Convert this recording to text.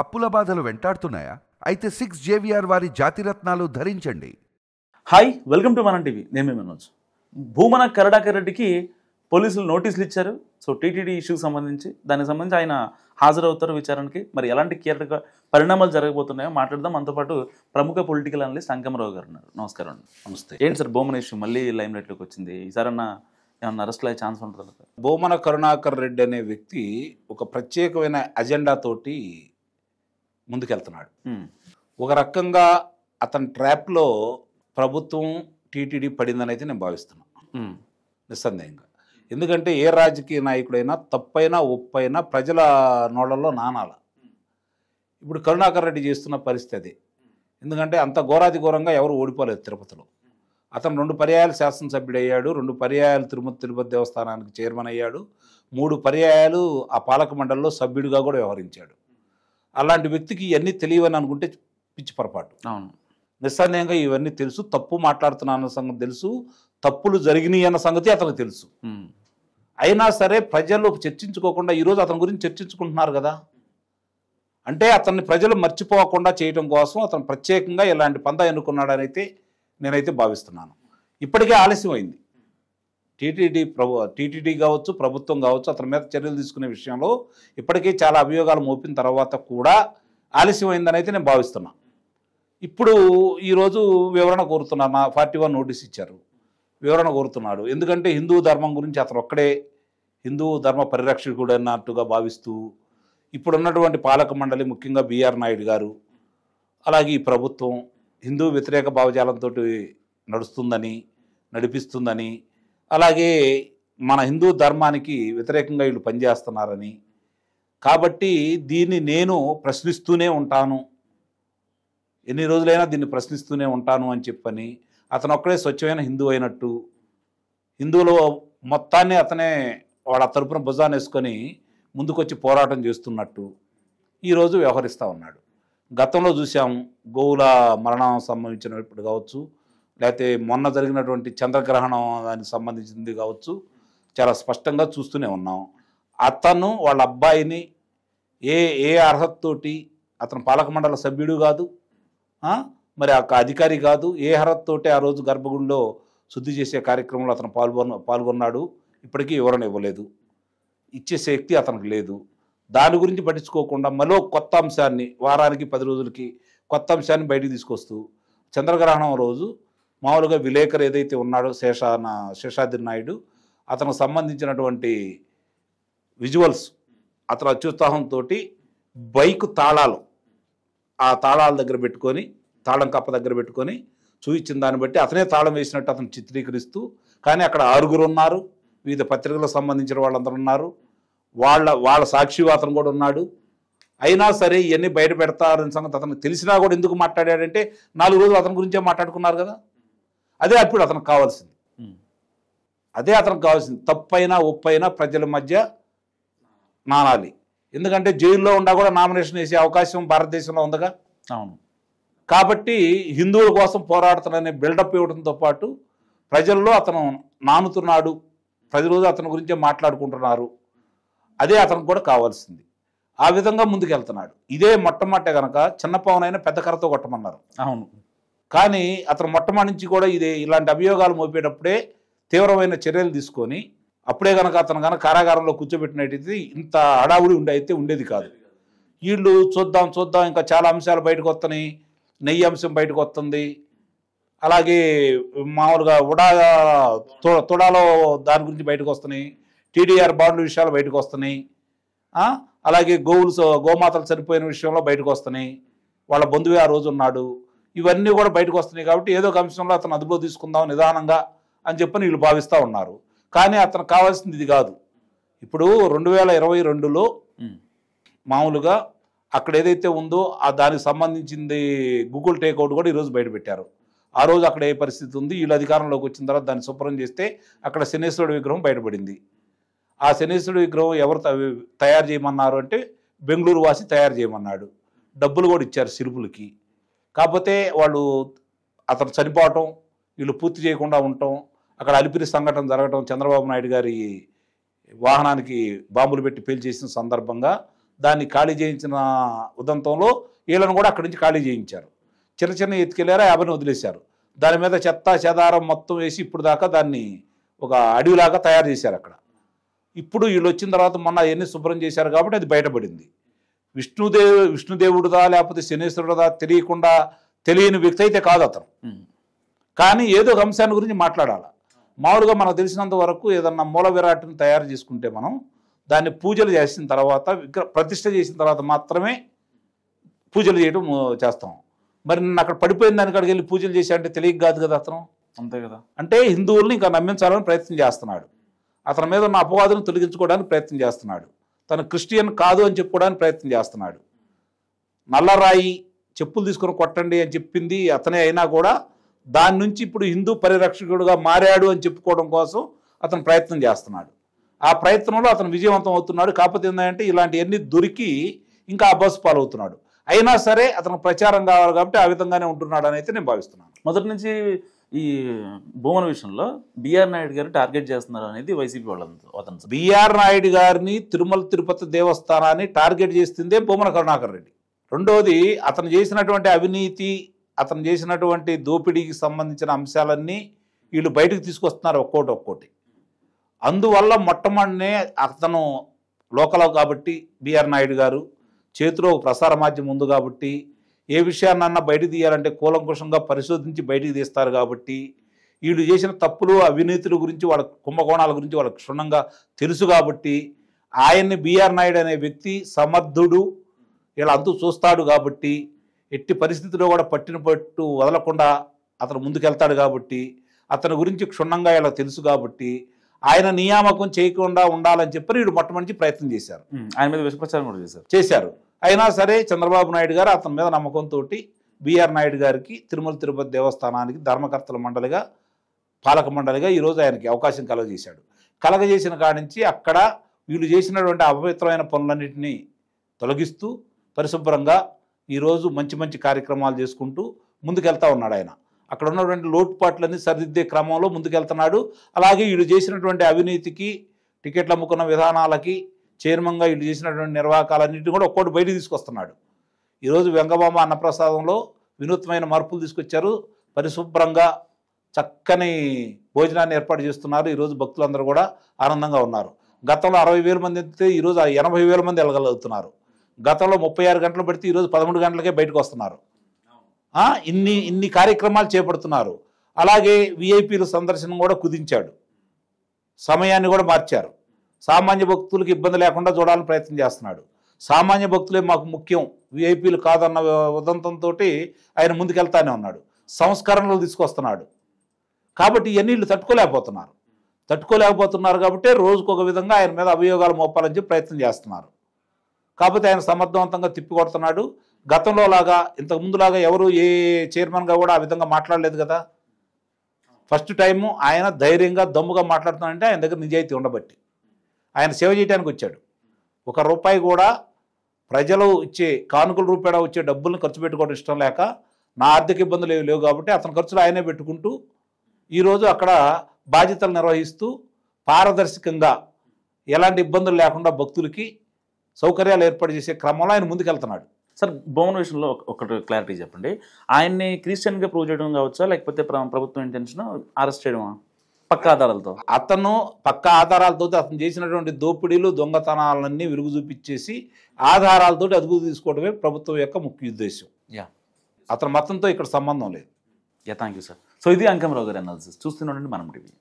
అప్పుల బాధలు వెంటాడుతున్నాయా? అయితే 6 జేవిఆర్ వారి జాతిరత్నాలు ధరించండి. హాయ్, వెల్కమ్ టు మన టీవీ. నేను మీ మనోజ్. భూమన కరుణాకర్ రెడ్డికి పోలీసులు నోటీసులు ఇచ్చారు. సో టీటీడీ ఇష్యూకి సంబంధించి దానికి సంబంధించి ఆయన హాజరవుతారు విచారణకి. మరి ఎలాంటి కీలక పరిణామాలు జరగబోతున్నాయో మాట్లాడదాం. మనతో పాటు ప్రముఖ పొలిటికల్ అనలిస్ట్ అంకమరావు గారు ఉన్నారు. నమస్కారం అండి. నమస్తే. ఏంటి సార్ భూమన ఇష్యూ మళ్ళీ లైమ్ లైట్లోకి వచ్చింది? ఈసారన్నా ఏమన్నా అరెస్ట్లు అయ్యే ఛాన్స్ ఉంటుంది సార్? భూమన కరుణాకర్ రెడ్డి అనే వ్యక్తి ఒక ప్రత్యేకమైన అజెండా తోటి ముందుకెళ్తున్నాడు. ఒక రకంగా అతని ట్రాప్లో ప్రభుత్వం టీటీడీ పడిందని అయితే నేను భావిస్తున్నాను నిస్సందేహంగా. ఎందుకంటే ఏ రాజకీయ నాయకుడైనా తప్పైనా ఒప్పైనా ప్రజల నోళ్ళల్లో నానాల. ఇప్పుడు కరుణాకర్ రెడ్డి చేస్తున్న పరిస్థితి అదే. ఎందుకంటే అంత ఘోరాతి ఘోరంగా ఎవరు ఓడిపోలేదు తిరుపతిలో. అతను 2 పర్యాయాలు శాసనసభ్యుడు అయ్యాడు, 2 పర్యాయాలు తిరుపతి దేవస్థానానికి చైర్మన్ అయ్యాడు, 3 పర్యాయాలు ఆ పాలక మండలిలో సభ్యుడిగా కూడా వ్యవహరించాడు. అలాంటి వ్యక్తికి ఇవన్నీ తెలియవని అనుకుంటే పిచ్చి పొరపాటు. అవును, నిస్సందేహంగా ఇవన్నీ తెలుసు. తప్పు మాట్లాడుతున్నా అన్న సంగతి తెలుసు, తప్పులు జరిగినాయి అన్న సంగతి అతనికి తెలుసు. అయినా సరే ప్రజలు చర్చించుకోకుండా ఈరోజు అతని గురించి చర్చించుకుంటున్నారు కదా. అంటే అతన్ని ప్రజలు మర్చిపోకుండా చేయడం కోసం అతను ప్రత్యేకంగా ఇలాంటి పందా ఎన్నుకున్నాడని అయితే నేనైతే భావిస్తున్నాను. ఇప్పటికే ఆలస్యం అయింది. టీటీడీ కావచ్చు, ప్రభుత్వం కావచ్చు, అతని మీద చర్యలు తీసుకునే విషయంలో ఇప్పటికే చాలా అభియోగాలు మోపిన తర్వాత కూడా ఆలస్యం అయిందని అయితే నేను భావిస్తున్నా. ఇప్పుడు ఈరోజు వివరణ కోరుతున్నా. 41 నోటీస్ ఇచ్చారు, వివరణ కోరుతున్నాడు. ఎందుకంటే హిందూ ధర్మం గురించి అతను ఒక్కడే హిందూ ధర్మ పరిరక్షకుడు అన్నట్టుగా భావిస్తూ ఇప్పుడున్నటువంటి పాలక మండలి, ముఖ్యంగా బిఆర్ నాయుడు గారు, అలాగే ఈ ప్రభుత్వం హిందూ వ్యతిరేక భావజాలంతో నడిపిస్తుందని, అలాగే మన హిందూ ధర్మానికి వ్యతిరేకంగా వీళ్ళు పనిచేస్తున్నారని, కాబట్టి దీన్ని నేను ప్రశ్నిస్తూనే ఉంటాను, ఎన్ని రోజులైనా దీన్ని ప్రశ్నిస్తూనే ఉంటాను అని చెప్పని అతను ఒక్కడే స్వచ్ఛమైన హిందూ అయినట్టు, హిందువుల మొత్తాన్ని అతనే వాళ్ళ తరపున భుజాన్ని వేసుకొని ముందుకొచ్చి పోరాటం చేస్తున్నట్టు ఈరోజు వ్యవహరిస్తూ ఉన్నాడు. గతంలో చూసాం, గోవుల మరణం సంబంధించినప్పుడు కావచ్చు, లేకపోతే మొన్న జరిగినటువంటి చంద్రగ్రహణం దానికి సంబంధించింది కావచ్చు, చాలా స్పష్టంగా చూస్తూనే ఉన్నాం. అతను వాళ్ళ అబ్బాయిని ఏ అర్హతతోటి, అతను పాలక మండలి సభ్యుడు కాదు, మరి ఆ అధికారి కాదు, ఏ అర్హతతోటి ఆ రోజు గర్భగుడిలో శుద్ధి చేసే కార్యక్రమంలో అతను పాల్గొన్నాడు. ఇప్పటికీ వివరణ ఇవ్వలేదు, ఇచ్చే శక్తి అతనికి లేదు. దాని గురించి పట్టించుకోకుండా మరో కొత్త అంశాన్ని, వారానికి 10 రోజులకి కొత్త అంశాన్ని బయటికి తీసుకొస్తూ చంద్రగ్రహణం రోజు మామూలుగా విలేకరు ఏదైతే ఉన్నాడో శేషాద్రి నాయుడు, అతనికి సంబంధించినటువంటి విజువల్స్ అతను అత్యుత్సాహంతో బైక్ తాళాలు, ఆ తాళాల దగ్గర పెట్టుకొని, తాళం కప్ప దగ్గర పెట్టుకొని చూపించిన దాన్ని బట్టి అతనే తాళం వేసినట్టు అతను చిత్రీకరిస్తూ, కానీ అక్కడ 6 ఉన్నారు, వివిధ పత్రికలకు సంబంధించిన వాళ్ళందరూ ఉన్నారు, వాళ్ళ సాక్షివాతం కూడా ఉన్నాడు. అయినా సరే ఇవన్నీ బయట పెడతారని సంగతి అతనికి తెలిసినా కూడా ఎందుకు మాట్లాడాడంటే 4 రోజులు అతని గురించే మాట్లాడుకున్నారు కదా. అదే అప్పుడు అతనికి కావాల్సింది. తప్పైనా ఒప్పైనా ప్రజల మధ్య నానాలి. ఎందుకంటే జైల్లో ఉండా కూడా నామినేషన్ వేసే అవకాశం భారతదేశంలో ఉందిగా. అవును, కాబట్టి హిందువుల కోసం పోరాడుతాననే బిల్డప్ ఇవ్వడంతో పాటు ప్రజల్లో అతను నానుతున్నాడు, ప్రతిరోజు అతని గురించే మాట్లాడుకుంటున్నారు, అదే అతనికి కూడా కావాల్సింది. ఆ విధంగా ముందుకెళ్తున్నాడు. ఇదే మొట్టమొదట కనుక చిన్న పవనైనా పెద్ద కర్రతో కొట్టమన్నారు. అవును, కానీ అతను మొట్టమొదటి నుంచి కూడా ఇలాంటి అభియోగాలు మోపేటప్పుడే తీవ్రమైన చర్యలు తీసుకొని, అప్పుడే కనుక అతను కారాగారంలో కూర్చోబెట్టినట్టయితే ఇంత హడావుడి ఉండేది కాదు. వీళ్ళు చూద్దాం ఇంకా చాలా అంశాలు బయటకు వస్తున్నాయి. నెయ్యి అంశం బయటకు వస్తుంది, అలాగే మామూలుగా తుడాలో దాని గురించి బయటకు వస్తున్నాయి, టీడీఆర్ బాండ్ల విషయాలు బయటకు వస్తున్నాయి, అలాగే గోమాతలు చనిపోయిన విషయంలో బయటకు వస్తున్నాయి, వాళ్ళ బంధువే ఆ రోజు ఉన్నాడు, ఇవన్నీ కూడా బయటకు వస్తున్నాయి. కాబట్టి ఏదో ఒక అంశంలో అతను అదుపులో తీసుకుందాం నిదానంగా అని చెప్పని వీళ్ళు భావిస్తూ ఉన్నారు. కానీ అతను కావాల్సింది ఇది కాదు. ఇప్పుడు 2022లో మామూలుగా అక్కడ ఏదైతే ఉందో దానికి సంబంధించింది గూగుల్ టేక్అవుట్ కూడా ఈరోజు బయటపెట్టారు. ఆ రోజు అక్కడ ఏ పరిస్థితి ఉంది, వీళ్ళు అధికారంలోకి వచ్చిన తర్వాత దాన్ని శుభ్రం చేస్తే అక్కడ శనేశ్వరుడు విగ్రహం బయటపడింది. ఆ శనేశ్వరుడు విగ్రహం ఎవరు తయారు చేయమన్నారు అంటే బెంగళూరు వాసి తయారు చేయమన్నాడు. డబ్బులు కూడా ఇచ్చారు శిల్పులకి. కాకపోతే వాళ్ళు అతను చనిపోవటం, వీళ్ళు పూర్తి చేయకుండా ఉండటం, అక్కడ అలిపిరి సంఘటన జరగటం, చంద్రబాబు నాయుడు గారి వాహనానికి బాంబులు పెట్టి పేల్చేసిన సందర్భంగా దాన్ని ఖాళీ చేయించిన ఉదంతంలో వీళ్ళని కూడా అక్కడి నుంచి ఖాళీ చేయించారు. చిన్న చిన్న ఎత్తుకెళ్ళారు, 50ని వదిలేశారు. దాని మీద చెత్త చెదారం మొత్తం వేసి ఇప్పుడు దాకా దాన్ని ఒక అడవిలాగా తయారు చేశారు అక్కడ. ఇప్పుడు వీళ్ళు వచ్చిన తర్వాత మొన్న అవన్నీ శుభ్రం చేశారు కాబట్టి అది బయటపడింది. విష్ణుదేవుడుదా లేకపోతే శనేశ్వరుడుదా తెలియని వ్యక్తి అయితే కాదు అతను. కానీ ఏదో ఒక అంశాన్ని గురించి మాట్లాడాలి. మామూలుగా మనకు తెలిసినంత వరకు ఏదన్నా మూల విరాట్ని తయారు చేసుకుంటే మనం దాన్ని పూజలు చేసిన తర్వాత ప్రతిష్ఠ చేసిన తర్వాత మాత్రమే పూజలు చేయడం చేస్తాం. మరి నేను అక్కడ పడిపోయిన దానికి అక్కడికి వెళ్ళి పూజలు చేశా అంటే తెలియక కాదు కదా అతను. అంతే కదా. అంటే హిందువుల్ని ఇంకా నమ్మించాలని ప్రయత్నం చేస్తున్నాడు. అతని మీద ఉన్న అపవాదులను తొలగించుకోవడానికి ప్రయత్నం చేస్తున్నాడు. తను క్రిస్టియన్ కాదు అని చెప్పుకోవడానికి ప్రయత్నం చేస్తున్నాడు. నల్లరాయి చెప్పులు తీసుకొని కొట్టండి అని చెప్పింది అతనే అయినా కూడా దాని నుంచి ఇప్పుడు హిందూ పరిరక్షకుడుగా మారాడు అని చెప్పుకోవడం కోసం అతను ప్రయత్నం చేస్తున్నాడు. ఆ ప్రయత్నంలో అతను విజయవంతం అవుతున్నాడు. కాకపోతే ఏంటంటే ఇలాంటివన్నీ దొరికి ఇంకా అబ్బాసు పాలవుతున్నాడు. అయినా సరే అతను ప్రచారం కావాలి కాబట్టి ఆ విధంగానే ఉంటున్నాడు అని అయితే నేను భావిస్తున్నాను. మొదటి నుంచి ఈ భూమన విషయంలో బిఆర్ నాయుడు గారు టార్గెట్ చేస్తున్నారు అనేది వైసీపీ వాళ్ళంతా. బిఆర్ నాయుడు గారిని తిరుమల తిరుపతి దేవస్థానాన్ని టార్గెట్ చేస్తుందే భూమన కరుణాకర్ రెడ్డి. రెండోది అతను చేసినటువంటి అవినీతి, అతను చేసినటువంటి దోపిడీకి సంబంధించిన అంశాలన్నీ వీళ్ళు బయటకు తీసుకొస్తున్నారు ఒక్కోటి. అందువల్ల మొట్టమొదటినే అతను లోకల్ కాబట్టి బిఆర్ నాయుడు గారు చేతిలో ప్రసార మాధ్యమం ఉంది కాబట్టి ఏ విషయాన్నన్నా బయటకు తీయాలంటే కూలంకుషంగా పరిశోధించి బయటికి తీస్తారు కాబట్టి వీళ్ళు చేసిన తప్పులు అవినీతుల గురించి వాళ్ళ కుంభకోణాల గురించి వాళ్ళకి క్షుణ్ణంగా తెలుసు కాబట్టి ఆయన్ని బిఆర్ నాయుడు అనే వ్యక్తి సమర్థుడు, ఇలా అంతూ చూస్తాడు కాబట్టి ఎట్టి పరిస్థితిలో కూడా పట్టిన పట్టు వదలకుండా అతను ముందుకెళ్తాడు కాబట్టి అతని గురించి క్షుణ్ణంగా ఇలా తెలుసు కాబట్టి ఆయన నియామకం చేయకుండా ఉండాలని చెప్పి వీళ్ళు మొట్టమొదటి ప్రయత్నం చేశారు. ఆయన మీద విషప్రచారం కూడా చేశారు. అయినా సరే చంద్రబాబు నాయుడు గారు అతని మీద నమ్మకంతో బిఆర్ నాయుడు గారికి తిరుమల తిరుపతి దేవస్థానానికి ధర్మకర్తల మండలిగా పాలక మండలిగా ఈరోజు ఆయనకి అవకాశం కలగజేసిన కాడి నుంచి అక్కడ వీళ్ళు చేసినటువంటి అపవిత్రమైన పనులన్నింటినీ తొలగిస్తూ పరిశుభ్రంగా ఈరోజు మంచి కార్యక్రమాలు చేసుకుంటూ ముందుకెళ్తా ఉన్నాడు ఆయన. అక్కడ ఉన్నటువంటి లోటుపాట్లన్నీ సరిదిద్దే క్రమంలో ముందుకెళ్తున్నాడు. అలాగే వీళ్ళు చేసినటువంటి అవినీతికి, టికెట్లు అమ్ముకున్న విధానాలకి, చైర్మన్గా వీళ్ళు చేసినటువంటి నిర్వాహకాలన్నింటినీ కూడా ఒక్కోటి బయటికి తీసుకొస్తున్నాడు. ఈరోజు వెంగబామ అన్నప్రసాదంలో వినూత్నమైన మార్పులు తీసుకొచ్చారు. పరిశుభ్రంగా చక్కని భోజనాన్ని ఏర్పాటు చేస్తున్నారు. ఈరోజు భక్తులందరూ కూడా ఆనందంగా ఉన్నారు. గతంలో 60,000 మంది అయితే ఈరోజు 80,000 మంది వెళ్ళగలుగుతున్నారు. గతంలో 36 గంటలు పడితే ఈరోజు 11 గంటలకే బయటకు వస్తున్నారు. ఇన్ని కార్యక్రమాలు చేపడుతున్నారు. అలాగే విఐపీల సందర్శనం కూడా కుదించాడు, సమయాన్ని కూడా మార్చారు. సామాన్య భక్తులకు ఇబ్బంది లేకుండా చూడాలని ప్రయత్నం చేస్తున్నాడు. సామాన్య భక్తులే మాకు ముఖ్యం, విఐపీలు కాదన్న ఉదంతంతో ఆయన ముందుకెళ్తానే ఉన్నాడు. సంస్కరణలు తీసుకొస్తున్నాడు. కాబట్టి ఇవన్నీ వీళ్ళు తట్టుకోలేకపోతున్నారు కాబట్టి రోజుకొక విధంగా ఆయన మీద అభియోగాలు మోపాలని చెప్పి ప్రయత్నం చేస్తున్నారు. కాకపోతే ఆయన సమర్థవంతంగా తిప్పికొడుతున్నాడు. గతంలో లాగా ఇంతకుముందులాగా ఎవరు ఏ చైర్మన్గా కూడా ఆ విధంగా మాట్లాడలేదు కదా. ఫస్ట్ టైము ఆయన ధైర్యంగా దమ్ముగా మాట్లాడుతున్నాడంటే ఆయన దగ్గర నిజాయితీ ఉండబట్టి. ఆయన సేవ చేయడానికి వచ్చాడు. ₹1 కూడా ప్రజలు ఇచ్చే కానుకల రూపాయలు వచ్చే డబ్బులను ఖర్చు పెట్టుకోవడం ఇష్టం లేక, నా ఆర్థిక ఇబ్బందులు లేవు కాబట్టి అతని ఖర్చులు ఆయనే పెట్టుకుంటూ ఈరోజు అక్కడ బాధ్యతలు నిర్వహిస్తూ పారదర్శకంగా ఎలాంటి ఇబ్బందులు లేకుండా భక్తులకి సౌకర్యాలు ఏర్పాటు చేసే క్రమంలో ఆయన ముందుకెళ్తున్నాడు. సార్, భవన విషయంలో ఒకటి క్లారిటీ చెప్పండి. ఆయన్ని క్రిస్టియన్గా ప్రూవ్ చేయడం కావచ్చా, లేకపోతే ప్రభుత్వం ఇంటెన్షన్ అరెస్ట్ చేయడమా పక్కా ఆధారాలతో? అతను పక్కా ఆధారాలతో అతను చేసినటువంటి దోపిడీలు, దొంగతనాలన్నీ వెలుగు చూపించేసి ఆధారాలతో అదుపు తీసుకోవడమే ప్రభుత్వం యొక్క ముఖ్య ఉద్దేశం. అతని మతంతో ఇక్కడ సంబంధం లేదు. Thank you sir. సో ఇది అంకమరావు గారి అనాలిసిస్. చూస్తూనే ఉండండి మనం టీవీ.